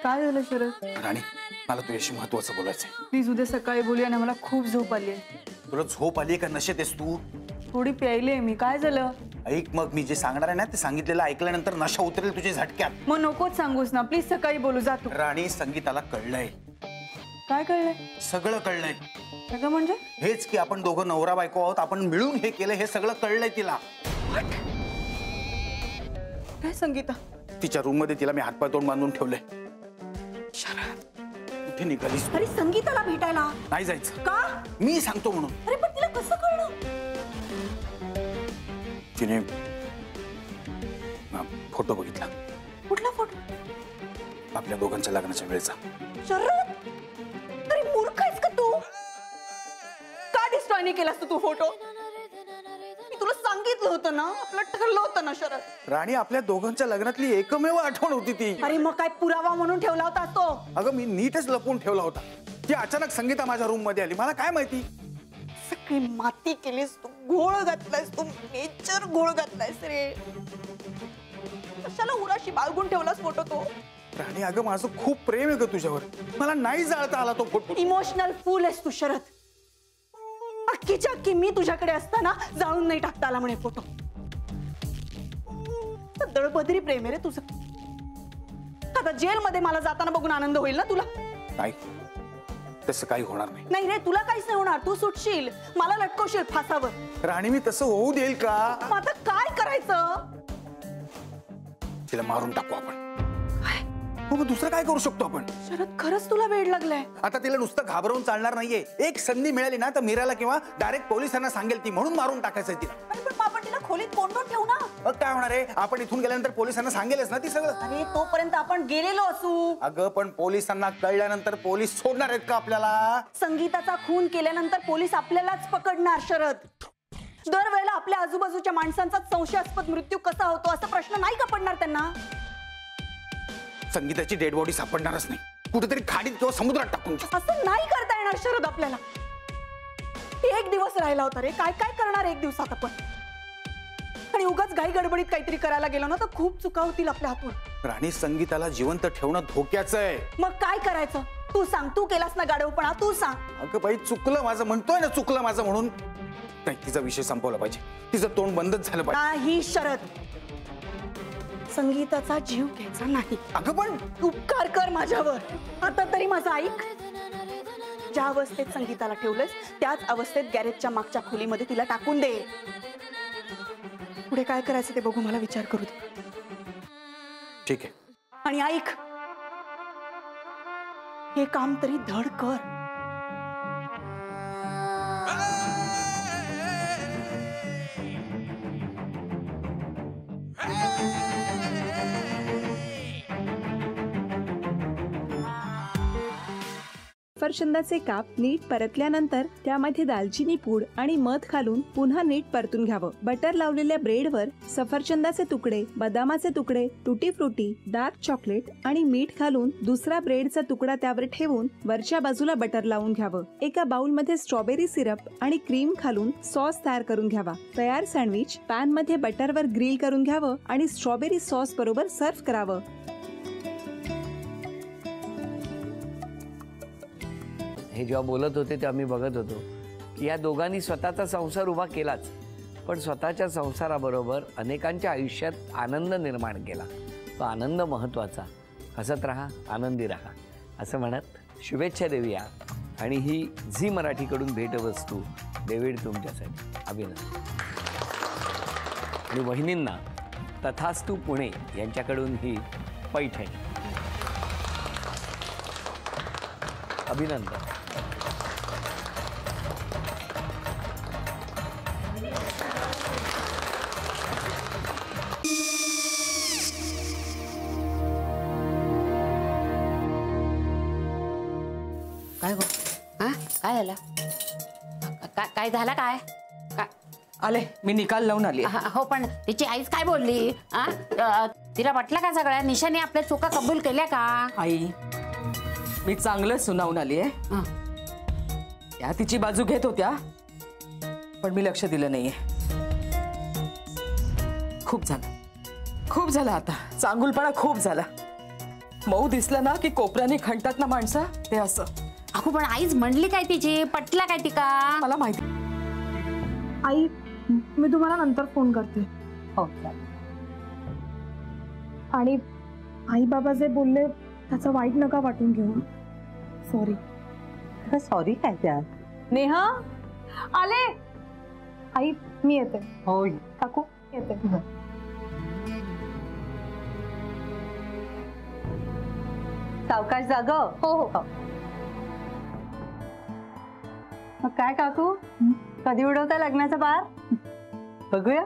काय झालं शरद? राणी मला तुझ्याशी महत्वाचं बोलायचंय. प्लीज उद्या सकाळी बोलूया ना, मला खूप झोप आली आहे. तुला झोप आली का नशेत आहेस तू? थोडी प्यायली मी. काय झालं? ऐक मग, मी जे सांगणार आहे ना ते सांगितलेलं ऐकल्यानंतर नशा उतरेल तुझ्या झटक्यात. मग नकोच सांगूस ना, प्लीज सकाळी बोलू. जातो. राणी संगीताला कळलंय. काय कळलंय? सगळं कळलंय. सगळं म्हणजे? हेच की आपण दोघं नवरा बायको आहोत, आपण मिळून हे केलं, हे सगळं कळलंय तिला. काय संगीता? तिच्या रूम मध्ये तिला मी हातपाय तोंड बांधून ठेवलंय. कुठे निघालीस? अरे संगीताला भेटायला नाही जायचं. का? मी सांगतो म्हणून. अरे पण तिला कसं कळलं? तिने फोटो बघितला. कुठला फोटो? आपल्या दोघांच्या लग्नाच्या वेळेचा. शरद, अरे मूर्ख आहेस का तू? का डिस्ट्रॉय नाही केलास तू फोटो? मी तुला सांगितलं होतं ना, आपलं ठरलं होतं ना शरद. राणी, आपल्या दोघांच्या लग्नातली एकमेव आठवण होती ती. अरे मग काय पुरावा म्हणून ठेवला होता तो? अगं मी नीटच लपवून ठेवला होता. ती अचानक संगीता माझ्या रूम मध्ये आली. मला काय माहिती? सगळी माती केलीस तू, घोळ घातलायस तू, नेचर घोळ घातलायस रे. कशाला उराशी बाळगून ठेवलास फोटो तो? राणी अगं माझं खूप प्रेम आहे ग तुझ्यावर. मला नाही जाळता आला तो फोटो. इमोशनल फूल आहेस तू शरद. अख्खीच्या अख्खी मी तुझ्याकडे असताना जाळून नाही टाकता आला म्हणे फोटो. दळबदरी प्रेम आहे रे तुझं. आता जेल मध्ये मला जाताना बघून आनंद होईल ना तुला? नाही, तसं काही होणार नाही. नाही रे, तुला काहीच नाही होणार. तू सुटशील, मला लटकवशील फासावर. राणी मी तसं होऊ देईल का? मग आता काय करायचं? तिला मारून टाकू आपण. मग दुसरं काय करू शकतो आपण? शरद, खरंच तुला वेळ लागलाय. आता तिला नुसतं घाबरवून चालणार नाहीये. एक संधी मिळाली ना तर मीराला किंवा डायरेक्ट पोलिसांना सांगेल ती, म्हणून मारून टाकायचंय तिला. अरे पण आपण तिला खोलीत कोंडून ठेवू ना. मग काय होणार आहे? आपण इथून गेल्यानंतर पोलिसांना सांगेलच ना ती सगळं. अरे तोपर्यंत आपण गेलेलो असू. अगं पण पोलिसांना कळल्यानंतर पोलीस सोडणार आहेत का आपल्याला? संगीताचा खून केल्यानंतर पोलीस आपल्यालाच पकडणार शरद. दरवेळेला आपल्या आजूबाजूच्या माणसांचा संशयास्पद मृत्यू कसा होतो असा प्रश्न नाही का पडणार त्यांना? संगीताची डेड बॉडी सापडणारच नाही. कुठेतरी खाडीत किंवा समुद्रात टाकून. असं नाही करता येणार शरद आपल्याला. एक दिवस राहिला होता रे. काय काय करणार एक दिवसात आपण? आणि उगाच घाई गडबडीत काहीतरी करायला गेलो ना तर खूप चुका होतील आपल्या हातून. राणी, संगीताला जिवंत ठेवणं धोक्याचं आहे. मग काय करायचं? तू सांग. तू केलास ना गाढवपणा, तू सांग. अगं बाई, चुकलं माझं म्हणतोय ना, चुकलं माझं म्हणून. नाही, तिचा विषय संपवला पाहिजे. तिचं तोंड बंदच झालं पाहिजे. नाही शरद, संगीताचा जीव घ्यायचा नाही. अगं पण उपकार कर माझ्यावर. आता तरी माझं ऐक. ज्या अवस्थेत संगीताला ठेवलंस त्याच अवस्थेत गॅरेजच्या मागच्या खोलीमध्ये तिला टाकून दे. पुढे काय करायचं ते बघू, मला विचार करू दे. ठीक आहे. आणि ऐक, हे काम तरी धड कर. सफरचंदाचे काप नीट परतल्यानंतर त्यामध्ये दालचिनी पूड आणि मध घालून पुन्हा नीट परतून घ्यावं. बटर लावलेल्या ब्रेडवर सफरचंदाचे तुकडे, बदामाचे तुकडे, टुटी फ्रुटी, डार्क चॉकलेट आणि मीठ घालून दुसरा ब्रेडचा तुकडा त्यावर ठेवून वरच्या बाजूला बटर लावून घ्यावं. एका बाउलमध्ये स्ट्रॉबेरी सिरप आणि क्रीम घालून सॉस तयार करून घ्यावा. तयार सँडविच पॅन मध्ये बटरवर ग्रिल करून घ्यावं आणि स्ट्रॉबेरी सॉस बरोबर सर्व्ह करावं. हे जेव्हा बोलत होते तेव्हा मी बघत होतो की या दोघांनी स्वतःचा संसार उभा केलाच, पण स्वतःच्या संसाराबरोबर अनेकांच्या आयुष्यात आनंद निर्माण केला. तो आनंद महत्त्वाचा. हसत राहा, आनंदी राहा असं म्हणत शुभेच्छा देऊया. आणि ही झी मराठीकडून भेटवस्तू डेव्हिड तुमच्यासाठी. अभिनंदन. आणि वहिनींना तथास्तू पुणे यांच्याकडून ही पैठणी. अभिनंदन. काय गो? काय झालं? काय झालं? काय आले, मी निकाल लावून आली. हो, पण तिची आईच काय बोलली? तिला वाटलं का सगळ्या निशाने आपल्या चुका कबूल केल्या का? आई, मी चांगलं सुनावून आली आहे. त्या तिची बाजू घेत होत्या, पण मी लक्ष दिलं नाहीये. खूप झालं आता. चांगुलपणा खूप झाला. मऊ दिसलं ना की कोपऱ्याने खणतात ना माणसं, ते असं. अगो पण आईच म्हणली काय तिची, पटला काय तिका? मला माहिती. आई मी तुम्हाला नंतर फोन करते. हो. आणि आई बाबा जे बोलले त्याचं वाईट नका वाटून घेऊ. सॉरी. सॉरी काय त्या? नेहा आले. आई मी येते. होय काकू येते. सावकाश जाग. हो हो. मग काय काकू, कधी उडवता लग्नाचा बार? बघूया.